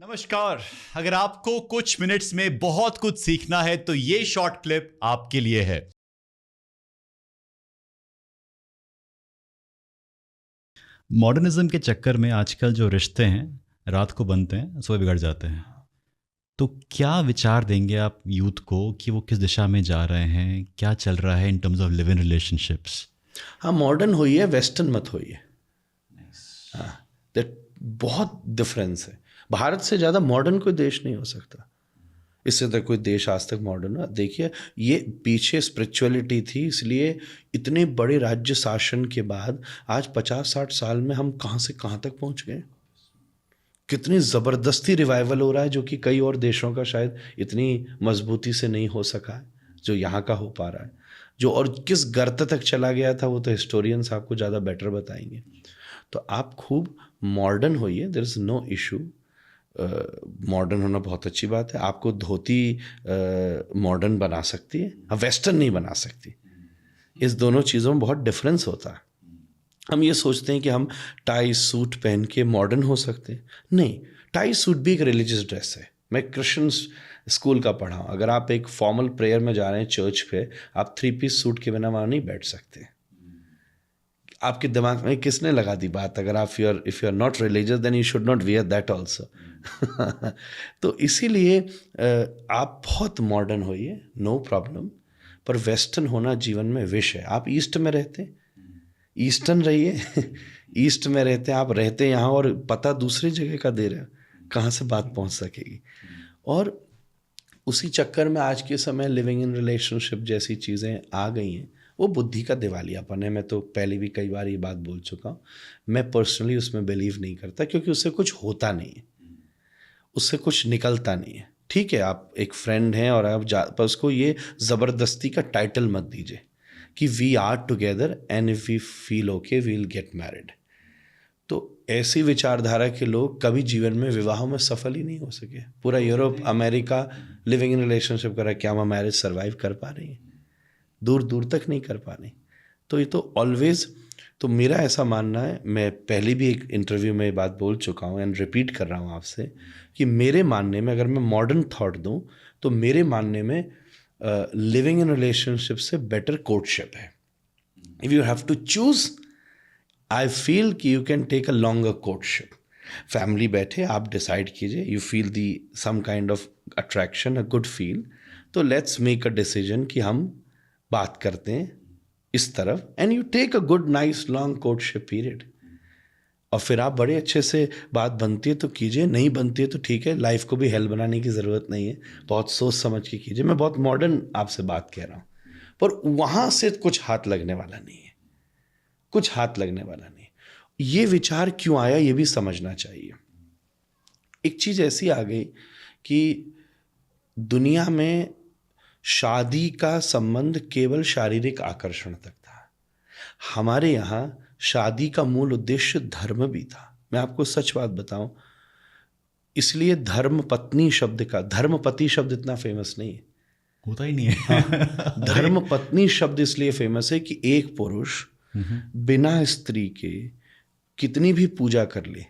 नमस्कार। अगर आपको कुछ मिनट्स में बहुत कुछ सीखना है तो ये शॉर्ट क्लिप आपके लिए है। मॉडर्निज्म के चक्कर में आजकल जो रिश्ते हैं रात को बनते हैं सुबह बिगड़ जाते हैं। तो क्या विचार देंगे आप यूथ को कि वो किस दिशा में जा रहे हैं, क्या चल रहा है in terms of live in relationships? हाँ, मॉडर्न होइए, वेस्टर्न मत होइए। हाँ, दैट बहुत डिफरेंस है। भारत से ज़्यादा मॉडर्न कोई देश नहीं हो सकता। इससे तक कोई देश आज तक मॉडर्न है। देखिए, ये पीछे स्पिरिचुअलिटी थी, इसलिए इतने बड़े राज्य शासन के बाद आज 50-60 साल में हम कहाँ से कहाँ तक पहुँच गए। कितनी ज़बरदस्ती रिवाइवल हो रहा है, जो कि कई और देशों का शायद इतनी मजबूती से नहीं हो सका है जो यहाँ का हो पा रहा है। जो और किस गर्त तक चला गया था वो तो हिस्टोरियंस आपको ज़्यादा बेटर बताएंगे। तो आप खूब मॉडर्न होइए, there is no issue. Modern होना बहुत अच्छी बात है। आपको धोती मॉडर्न बना सकती है, वेस्टर्न नहीं बना सकती। इस दोनों चीज़ों में बहुत डिफरेंस होता है। हम ये सोचते हैं कि हम टाई सूट पहन के मॉडर्न हो सकते हैं। नहीं, टाई सूट भी एक रिलीजियस ड्रेस है। मैं क्रिश्चियन स्कूल का पढ़ा हूँ। अगर आप एक फॉर्मल प्रेयर में जा रहे हैं चर्च पे, आप 3 पीस सूट के बिना वहाँ नहीं बैठ सकते। आपके दिमाग में किसने लगा दी बात? अगर आप if you are not religious then you should not wear that also. तो इसीलिए आप बहुत मॉडर्न होइए, नो प्रॉब्लम। पर वेस्टर्न होना जीवन में विश है। आप ईस्ट में रहते हैं, ईस्टर्न रहिए। ईस्ट में रहते हैं, आप रहते हैं यहाँ और पता दूसरी जगह का दे रहे हैं, कहाँ से बात पहुँच सकेगी। और उसी चक्कर में आज के समय लिविंग इन रिलेशनशिप जैसी चीज़ें आ गई हैं। वो बुद्धि का दिवालियापन है। मैं तो पहले भी कई बार ये बात बोल चुका हूँ। मैं पर्सनली उसमें बिलीव नहीं करता, क्योंकि उससे कुछ होता नहीं है, उससे कुछ निकलता नहीं है। ठीक है, आप एक फ्रेंड हैं और आप पर उसको ये ज़बरदस्ती का टाइटल मत दीजिए कि we are together and if we feel okay we will get married. तो ऐसी विचारधारा के लोग कभी जीवन में विवाह में सफल ही नहीं हो सके। पूरा Europe, America living in relationship कर रहा है, क्या वो मैरिज सर्वाइव कर पा रही है? दूर दूर तक नहीं कर पा रही। तो ये तो ऑलवेज, तो मेरा ऐसा मानना है, मैं पहले भी एक इंटरव्यू में ये बात बोल चुका हूँ एंड रिपीट कर रहा हूँ आपसे, कि मेरे मानने में, अगर मैं मॉडर्न थॉट दूँ तो मेरे मानने में लिविंग इन रिलेशनशिप से बेटर कोर्टशिप है। If you have to choose, I feel कि you can take a longer courtship. Family बैठे, आप डिसाइड कीजिए, you feel the some kind of attraction, a good feel, तो लेट्स मेक अ डिसीजन कि हम बात करते हैं इस तरफ, and you take a good nice long courtship period. और फिर आप बड़े अच्छे से बात बनती है तो कीजिए, नहीं बनती है तो ठीक है, लाइफ को भी हेल बनाने की ज़रूरत नहीं है। बहुत सोच समझ के कीजिए। मैं बहुत मॉडर्न आपसे बात कह रहा हूँ, पर वहाँ से कुछ हाथ लगने वाला नहीं है, कुछ हाथ लगने वाला नहीं। ये विचार क्यों आया ये भी समझना चाहिए। एक चीज़ ऐसी आ गई कि दुनिया में शादी का संबंध केवल शारीरिक आकर्षण तक था। हमारे यहाँ शादी का मूल उद्देश्य धर्म भी था। मैं आपको सच बात बताऊं, इसलिए धर्म पत्नी शब्द का, धर्मपति शब्द इतना फेमस नहीं है। होता ही नहीं है। हाँ, अरे धर्म पत्नी शब्द इसलिए फेमस है कि एक पुरुष बिना स्त्री के कितनी भी पूजा कर ले,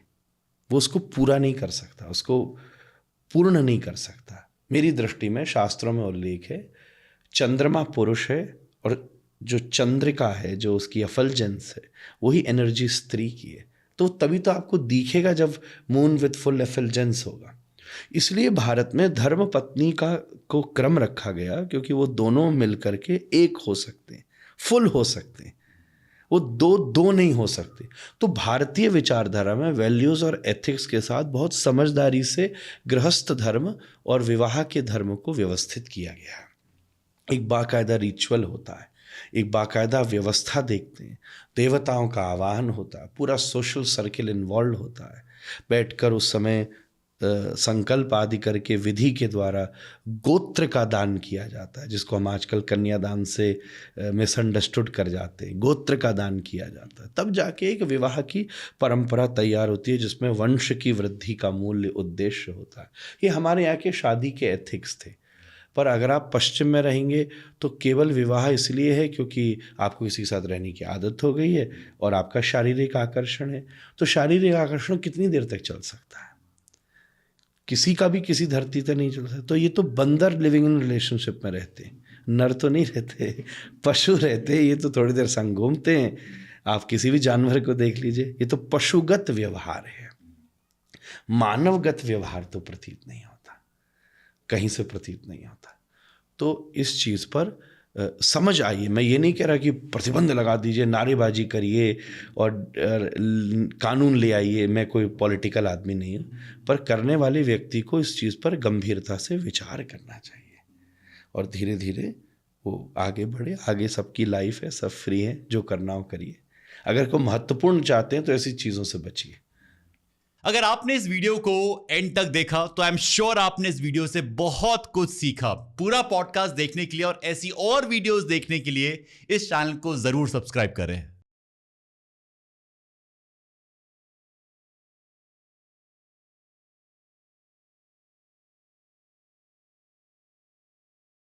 वो उसको पूरा नहीं कर सकता, उसको पूर्ण नहीं कर सकता। मेरी दृष्टि में शास्त्रों में उल्लेख है, चंद्रमा पुरुष है और जो चंद्रिका है, जो उसकी एफलजेंस है, वही एनर्जी स्त्री की है। तो तभी तो आपको दिखेगा जब मून विथ फुल एफलजेंस होगा। इसलिए भारत में धर्म पत्नी का को क्रम रखा गया, क्योंकि वो दोनों मिलकर के एक हो सकते हैं, फुल हो सकते हैं। वो दो दो नहीं हो सकते। तो भारतीय विचारधारा में वैल्यूज और एथिक्स के साथ बहुत समझदारी से गृहस्थ धर्म और विवाह के धर्म को व्यवस्थित किया गया है। एक बाकायदा रिचुअल होता है, एक बाकायदा व्यवस्था देखते हैं, देवताओं का आवाहन होता है, पूरा सोशल सर्किल इन्वॉल्व होता है। बैठकर उस समय संकल्प आदि करके विधि के द्वारा गोत्र का दान किया जाता है, जिसको हम आजकल कन्यादान से मिसअंडरस्टूड कर जाते हैं। गोत्र का दान किया जाता है, तब जाके एक विवाह की परंपरा तैयार होती है, जिसमें वंश की वृद्धि का मूल्य उद्देश्य होता है। ये हमारे यहाँ के शादी के एथिक्स थे। पर अगर आप पश्चिम में रहेंगे तो केवल विवाह इसलिए है क्योंकि आपको किसी के साथ रहने की आदत हो गई है और आपका शारीरिक आकर्षण है। तो शारीरिक आकर्षण कितनी देर तक चल सकता है? किसी का भी किसी धरती पे नहीं चल सकता। तो ये तो बंदर लिविंग इन रिलेशनशिप में रहते हैं, नर तो नहीं रहते, पशु रहते हैं। ये तो थोड़ी देर संग घूमते हैं। आप किसी भी जानवर को देख लीजिए, ये तो पशुगत व्यवहार है। मानवगत व्यवहार तो प्रतीत नहीं होता, कहीं से प्रतीत नहीं होता। तो इस चीज़ पर समझ आइए। मैं ये नहीं कह रहा कि प्रतिबंध लगा दीजिए, नारेबाजी करिए और कानून ले आइए। मैं कोई पॉलिटिकल आदमी नहीं हूँ, पर करने वाले व्यक्ति को इस चीज़ पर गंभीरता से विचार करना चाहिए और धीरे धीरे वो आगे बढ़े। आगे सबकी लाइफ है, सब फ्री है, जो करना हो करिए। अगर कोई महत्वपूर्ण चाहते हैं तो ऐसी चीज़ों से बचिए। अगर आपने इस वीडियो को एंड तक देखा तो आई एम श्योर आपने इस वीडियो से बहुत कुछ सीखा। पूरा पॉडकास्ट देखने के लिए और ऐसी और वीडियोस देखने के लिए इस चैनल को जरूर सब्सक्राइब करें।